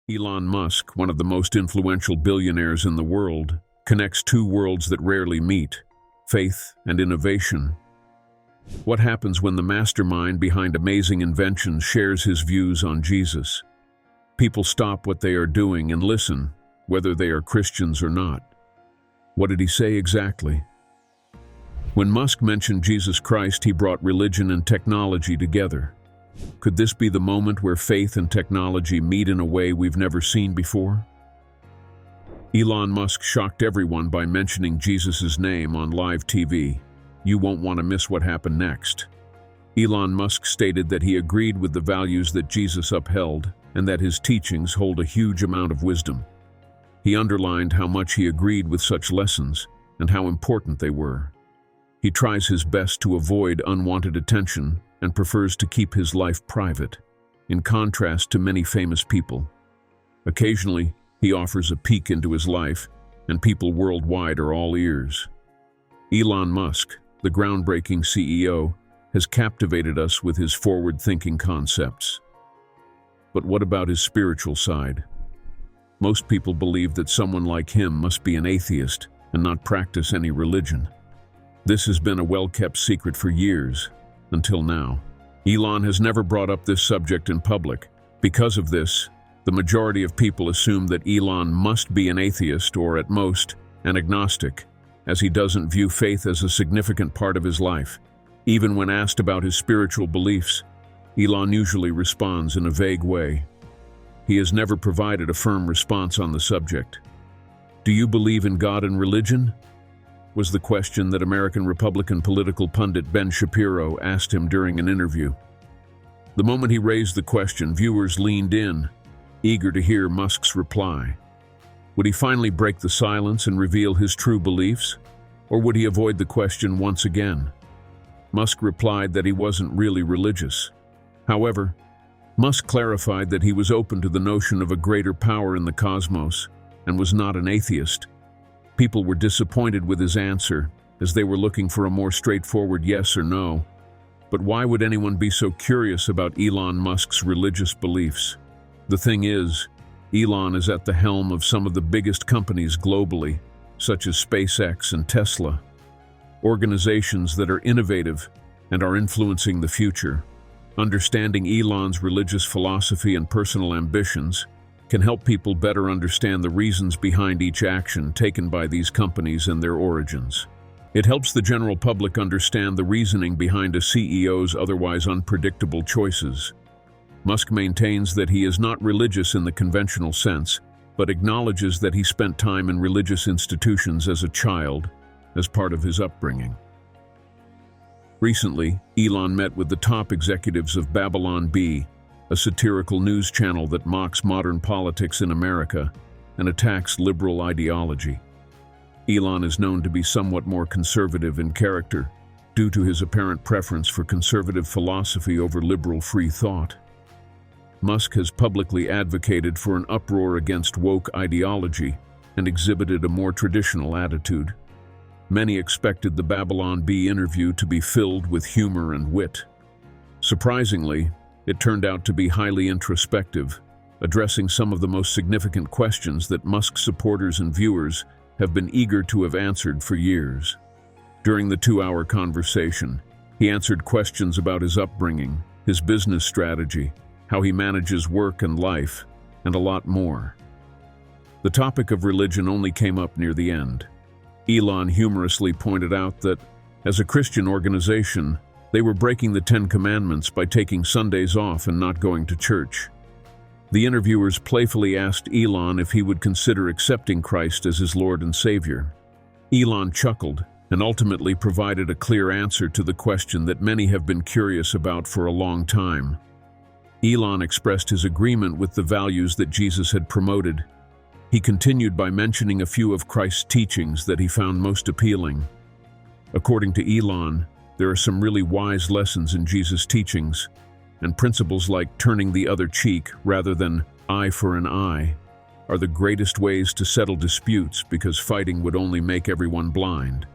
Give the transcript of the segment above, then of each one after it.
Elon Musk, one of the most influential billionaires in the world, connects two worlds that rarely meet: faith and innovation. What happens when the mastermind behind amazing inventions shares his views on Jesus? People stop what they are doing and listen, whether they are Christians or not. What did he say exactly? When Musk mentioned Jesus Christ, he brought religion and technology together. Could this be the moment where faith and technology meet in a way we've never seen before? Elon Musk shocked everyone by mentioning Jesus' name on live TV. You won't want to miss what happened next. Elon Musk stated that he agreed with the values that Jesus upheld and that his teachings hold a huge amount of wisdom. He underlined how much he agreed with such lessons and how important they were. He tries his best to avoid unwanted attention and prefers to keep his life private, in contrast to many famous people. Occasionally, he offers a peek into his life, and people worldwide are all ears. Elon Musk, the groundbreaking CEO, has captivated us with his forward-thinking concepts. But what about his spiritual side? Most people believe that someone like him must be an atheist and not practice any religion. This has been a well-kept secret for years, until now. Elon has never brought up this subject in public. Because of this, the majority of people assume that Elon must be an atheist or, at most, an agnostic, as he doesn't view faith as a significant part of his life. Even when asked about his spiritual beliefs, Elon usually responds in a vague way. He has never provided a firm response on the subject. "Do you believe in God and religion?" was the question that American Republican political pundit Ben Shapiro asked him during an interview. The moment he raised the question, viewers leaned in, eager to hear Musk's reply. Would he finally break the silence and reveal his true beliefs, or would he avoid the question once again? Musk replied that he wasn't really religious. However, Musk clarified that he was open to the notion of a greater power in the cosmos and was not an atheist. People were disappointed with his answer, as they were looking for a more straightforward yes or no. But why would anyone be so curious about Elon Musk's religious beliefs? The thing is, Elon is at the helm of some of the biggest companies globally, such as SpaceX and Tesla, organizations that are innovative and are influencing the future. Understanding Elon's religious philosophy and personal ambitions can help people better understand the reasons behind each action taken by these companies and their origins. It helps the general public understand the reasoning behind a CEO's otherwise unpredictable choices. Musk maintains that he is not religious in the conventional sense, but acknowledges that he spent time in religious institutions as a child, as part of his upbringing. Recently, Elon met with the top executives of Babylon Bee, a satirical news channel that mocks modern politics in America and attacks liberal ideology. Elon is known to be somewhat more conservative in character, due to his apparent preference for conservative philosophy over liberal free thought. Musk has publicly advocated for an uproar against woke ideology and exhibited a more traditional attitude. Many expected the Babylon Bee interview to be filled with humor and wit. Surprisingly, it turned out to be highly introspective, addressing some of the most significant questions that Musk supporters and viewers have been eager to have answered for years. During the 2-hour conversation, he answered questions about his upbringing, his business strategy, how he manages work and life, and a lot more. The topic of religion only came up near the end. Elon humorously pointed out that, as a Christian organization, they were breaking the 10 Commandments by taking Sundays off and not going to church. The interviewers playfully asked Elon if he would consider accepting Christ as his Lord and Savior. Elon chuckled and ultimately provided a clear answer to the question that many have been curious about for a long time. Elon expressed his agreement with the values that Jesus had promoted. He continued by mentioning a few of Christ's teachings that he found most appealing. According to Elon, there are some really wise lessons in Jesus' teachings, and principles like turning the other cheek rather than eye for an eye are the greatest ways to settle disputes because fighting would only make everyone blind.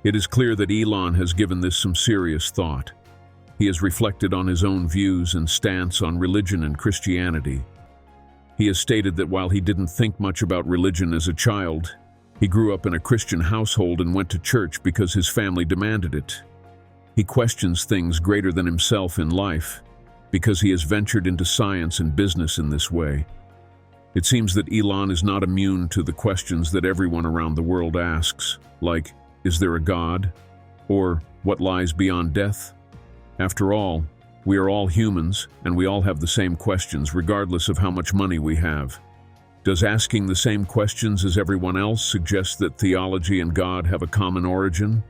It is clear that Elon has given this some serious thought. He has reflected on his own views and stance on religion and Christianity. He has stated that while he didn't think much about religion as a child, he grew up in a Christian household and went to church because his family demanded it. He questions things greater than himself in life because he has ventured into science and business in this way. It seems that Elon is not immune to the questions that everyone around the world asks, like, is there a God? Or, what lies beyond death? After all, we are all humans, and we all have the same questions regardless of how much money we have. Does asking the same questions as everyone else suggest that theology and God have a common origin?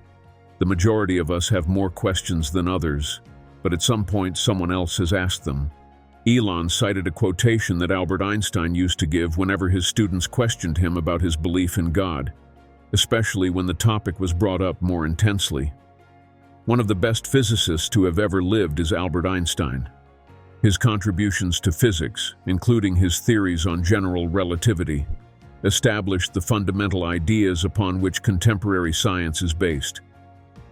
The majority of us have more questions than others, but at some point someone else has asked them. Elon cited a quotation that Albert Einstein used to give whenever his students questioned him about his belief in God, especially when the topic was brought up more intensely. One of the best physicists to have ever lived is Albert Einstein. His contributions to physics, including his theories on general relativity, established the fundamental ideas upon which contemporary science is based.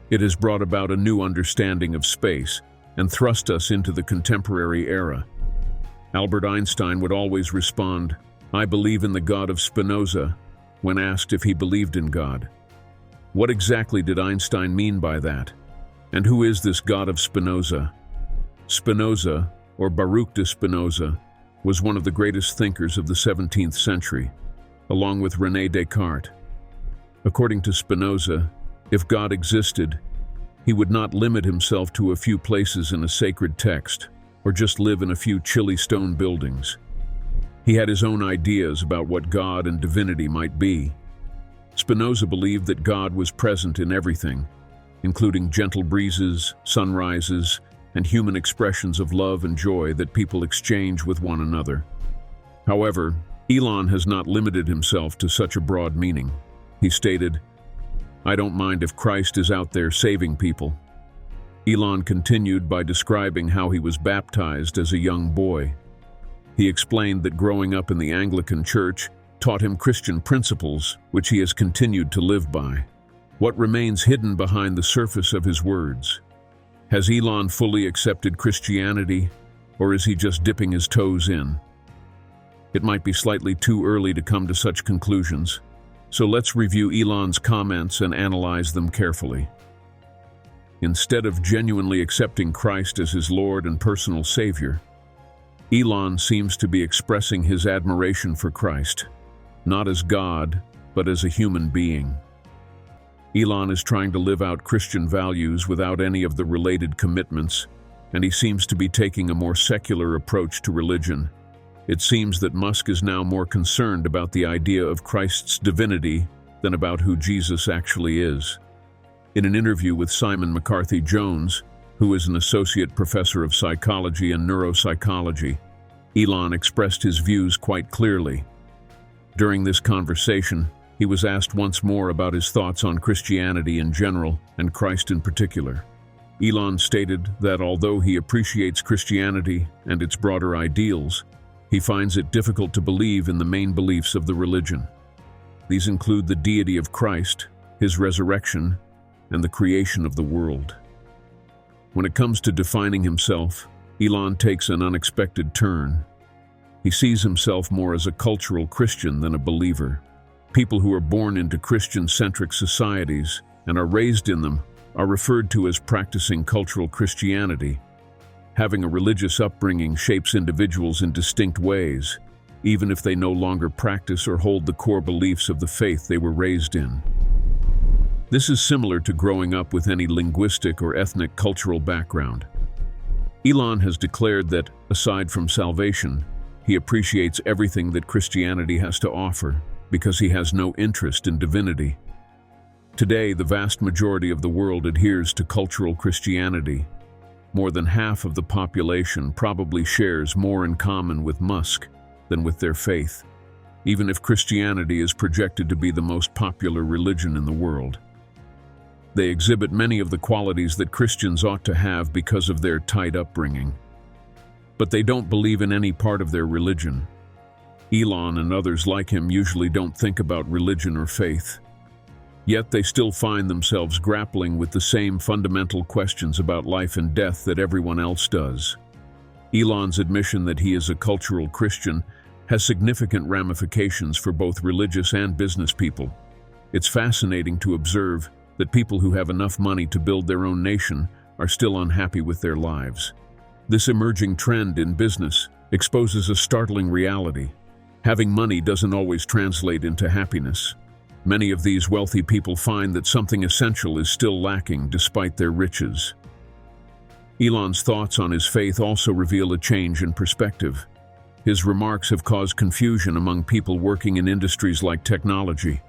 It has brought about a new understanding of space and thrust us into the contemporary era. Albert Einstein would always respond, "I believe in the God of Spinoza," when asked if he believed in God. What exactly did Einstein mean by that? And who is this God of Spinoza? Spinoza, or Baruch de Spinoza, was one of the greatest thinkers of the 17th century, along with René Descartes. According to Spinoza, if God existed, he would not limit himself to a few places in a sacred text, or just live in a few chilly stone buildings. He had his own ideas about what God and divinity might be. Spinoza believed that God was present in everything, including gentle breezes, sunrises, and human expressions of love and joy that people exchange with one another. However, Elon has not limited himself to such a broad meaning. He stated, "I don't mind if Christ is out there saving people." Elon continued by describing how he was baptized as a young boy. He explained that growing up in the Anglican Church taught him Christian principles, which he has continued to live by. What remains hidden behind the surface of his words? Has Elon fully accepted Christianity, or is he just dipping his toes in? It might be slightly too early to come to such conclusions, so let's review Elon's comments and analyze them carefully. Instead of genuinely accepting Christ as his Lord and personal Savior, Elon seems to be expressing his admiration for Christ, not as God, but as a human being. Elon is trying to live out Christian values without any of the related commitments, and he seems to be taking a more secular approach to religion. It seems that Musk is now more concerned about the idea of Christ's divinity than about who Jesus actually is. In an interview with Simon McCarthy-Jones, who is an associate professor of psychology and neuropsychology, Elon expressed his views quite clearly. During this conversation, he was asked once more about his thoughts on Christianity in general and Christ in particular. Elon stated that although he appreciates Christianity and its broader ideals, he finds it difficult to believe in the main beliefs of the religion. These include the deity of Christ, his resurrection, and the creation of the world. When it comes to defining himself, Elon takes an unexpected turn. He sees himself more as a cultural Christian than a believer. People who are born into Christian-centric societies and are raised in them are referred to as practicing cultural Christianity. Having a religious upbringing shapes individuals in distinct ways, even if they no longer practice or hold the core beliefs of the faith they were raised in. This is similar to growing up with any linguistic or ethnic cultural background. Elon has declared that, aside from salvation, he appreciates everything that Christianity has to offer because he has no interest in divinity. Today, the vast majority of the world adheres to cultural Christianity. More than half of the population probably shares more in common with Musk than with their faith, even if Christianity is projected to be the most popular religion in the world. They exhibit many of the qualities that Christians ought to have because of their tight upbringing. But they don't believe in any part of their religion. Elon and others like him usually don't think about religion or faith. Yet they still find themselves grappling with the same fundamental questions about life and death that everyone else does. Elon's admission that he is a cultural Christian has significant ramifications for both religious and business people. It's fascinating to observe that people who have enough money to build their own nation are still unhappy with their lives. This emerging trend in business exposes a startling reality. Having money doesn't always translate into happiness. Many of these wealthy people find that something essential is still lacking despite their riches. Elon's thoughts on his faith also reveal a change in perspective. His remarks have caused confusion among people working in industries like technology.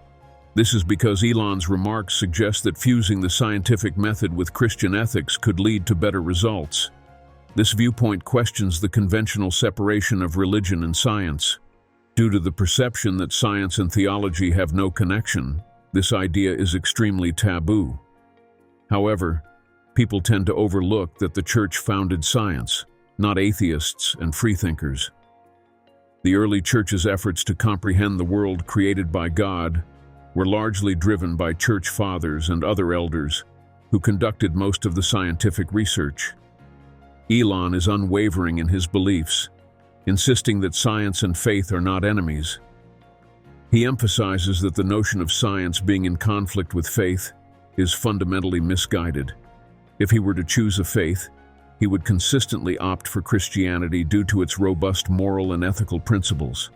This is because Elon's remarks suggest that fusing the scientific method with Christian ethics could lead to better results. This viewpoint questions the conventional separation of religion and science. Due to the perception that science and theology have no connection, this idea is extremely taboo. However, people tend to overlook that the church founded science, not atheists and freethinkers. The early church's efforts to comprehend the world created by God were largely driven by church fathers and other elders who conducted most of the scientific research. Elon is unwavering in his beliefs, insisting that science and faith are not enemies. He emphasizes that the notion of science being in conflict with faith is fundamentally misguided. If he were to choose a faith, he would consistently opt for Christianity due to its robust moral and ethical principles.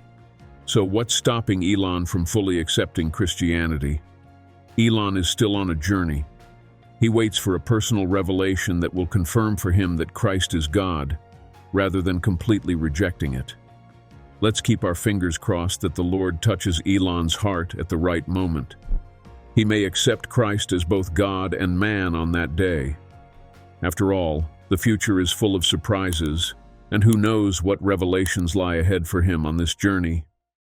So what's stopping Elon from fully accepting Christianity? Elon is still on a journey. He waits for a personal revelation that will confirm for him that Christ is God, rather than completely rejecting it. Let's keep our fingers crossed that the Lord touches Elon's heart at the right moment. He may accept Christ as both God and man on that day. After all, the future is full of surprises, and who knows what revelations lie ahead for him on this journey.